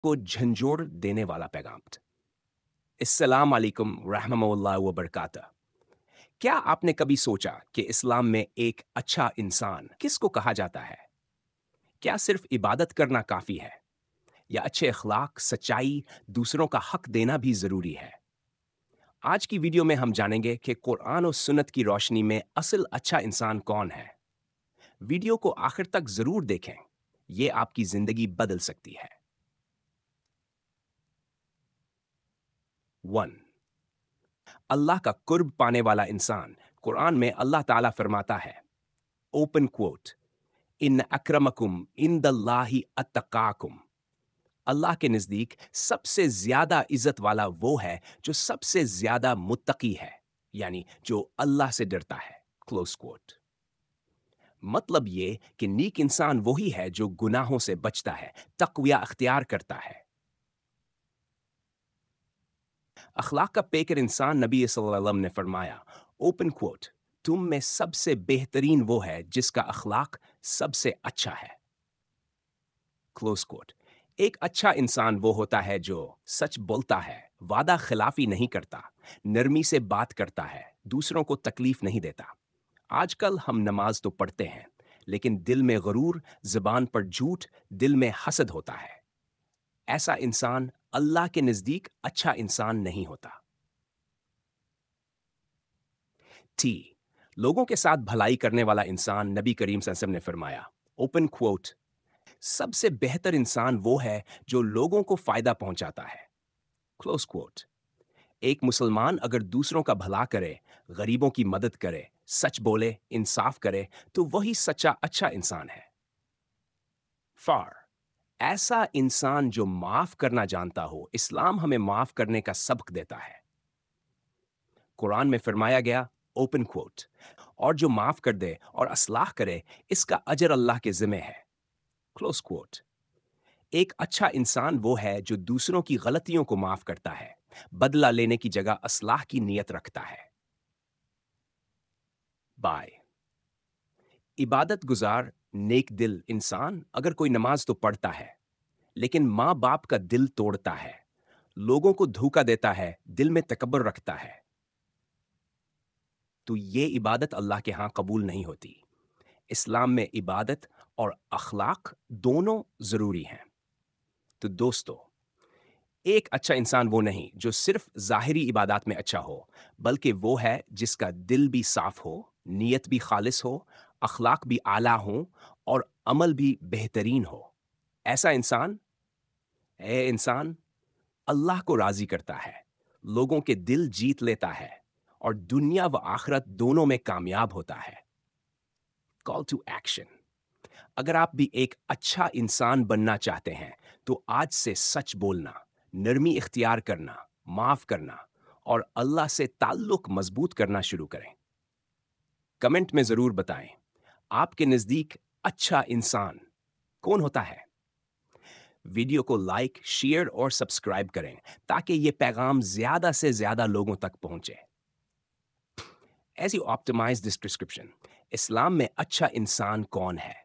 को झंझोड़ देने वाला पैगाम। अस्सलाम वालेकुम रहमतुल्लाहि व बरकातहू। क्या आपने कभी सोचा कि इस्लाम में एक अच्छा इंसान किसको कहा जाता है? क्या सिर्फ इबादत करना काफी है या अच्छे अखलाक, सच्चाई, दूसरों का हक देना भी जरूरी है? आज की वीडियो में हम जानेंगे कि कुरान और सुन्नत की रोशनी में असल अच्छा इंसान कौन है। वीडियो को आखिर तक जरूर देखें, यह आपकी जिंदगी बदल सकती है। 1. अल्लाह का कुर्ब पाने वाला इंसान। कुरान में अल्लाह ताला फरमाता है, ओपन क्वोट, इन अक्रमकुम इंदल्लाहि अत्तकाकुम। अल्लाह के नजदीक सबसे ज्यादा इज्जत वाला वो है जो सबसे ज्यादा मुत्तकी है, यानी जो अल्लाह से डरता है। Close quote. मतलब ये कि नीक इंसान वही है जो गुनाहों से बचता है, तकविया अख्तियार करता है। अखलाक का पेकर इंसान नबी सल्लल्लाहु अलैहि वसल्लम ने फरमाया, ओपन क्वोट, तुम में सबसे बेहतरीन वो है जिसका अखलाक सबसे अच्छा है। Close quote. एक अच्छा इंसान वो होता है जो सच बोलता है, वादा खिलाफी नहीं करता, नरमी से बात करता है, दूसरों को तकलीफ नहीं देता। आजकल हम नमाज तो पढ़ते हैं, लेकिन दिल में गरूर, जुबान पर झूठ, दिल में हसद होता है। ऐसा इंसान अल्लाह के नजदीक अच्छा इंसान नहीं होता। टी, लोगों के साथ भलाई करने वाला इंसान। नबी करीम सल्लल्लाहु अलैहि वसल्लम ने फरमाया, ओपन क्वोट, सबसे बेहतर इंसान वो है जो लोगों को फायदा पहुंचाता है। Close quote. एक मुसलमान अगर दूसरों का भला करे, गरीबों की मदद करे, सच बोले, इंसाफ करे, तो वही सच्चा अच्छा इंसान है। फार, ऐसा इंसान जो माफ करना जानता हो। इस्लाम हमें माफ करने का सबक देता है। कुरान में फरमाया गया, ओपन क्वोट, और जो माफ कर दे और असलाह करे, इसका अजर अल्लाह के जिम्मे है। Close quote. एक अच्छा इंसान वो है जो दूसरों की गलतियों को माफ करता है, बदला लेने की जगह असलाह की नीयत रखता है। बाय। इबादत गुजार नेक दिल इंसान अगर कोई नमाज तो पढ़ता है, लेकिन माँ बाप का दिल तोड़ता है, लोगों को धोखा देता है, दिल में तकब्बुर रखता है, तो ये इबादत अल्लाह के यहाँ कबूल नहीं होती। इस्लाम में इबादत और अखलाक दोनों जरूरी हैं। तो दोस्तों, एक अच्छा इंसान वो नहीं जो सिर्फ ज़ाहिरी इबादत में अच्छा हो, बल्कि वो है जिसका दिल भी साफ हो, नीयत भी खालिस हो, अखलाक भी आला हो और अमल भी बेहतरीन हो। ऐसा इंसान, इंसान अल्लाह को राज़ी करता है, लोगों के दिल जीत लेता है और दुनिया व आखिरत दोनों में कामयाब होता है। Call to action. अगर आप भी एक अच्छा इंसान बनना चाहते हैं, तो आज से सच बोलना, नरमी इख्तियार करना, माफ करना और अल्लाह से ताल्लुक मजबूत करना शुरू करें। कमेंट में जरूर बताएं, आपके नजदीक अच्छा इंसान कौन होता है? वीडियो को लाइक, शेयर और सब्सक्राइब करें ताकि ये पैगाम ज्यादा से ज्यादा लोगों तक पहुंचे। As you optimise this description, इस्लाम में अच्छा इंसान कौन है?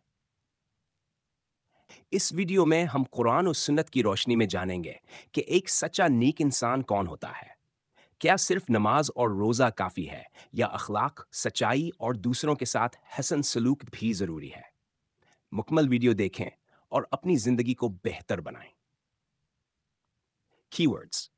इस वीडियो में हम कुरान और सुन्नत की रोशनी में जानेंगे कि एक सच्चा नेक इंसान कौन होता है। क्या सिर्फ नमाज और रोजा काफी है या अखलाक, सच्चाई और दूसरों के साथ हसन सलूक भी जरूरी है? मुकम्मल वीडियो देखें और अपनी जिंदगी को बेहतर बनाएं। कीवर्ड्स: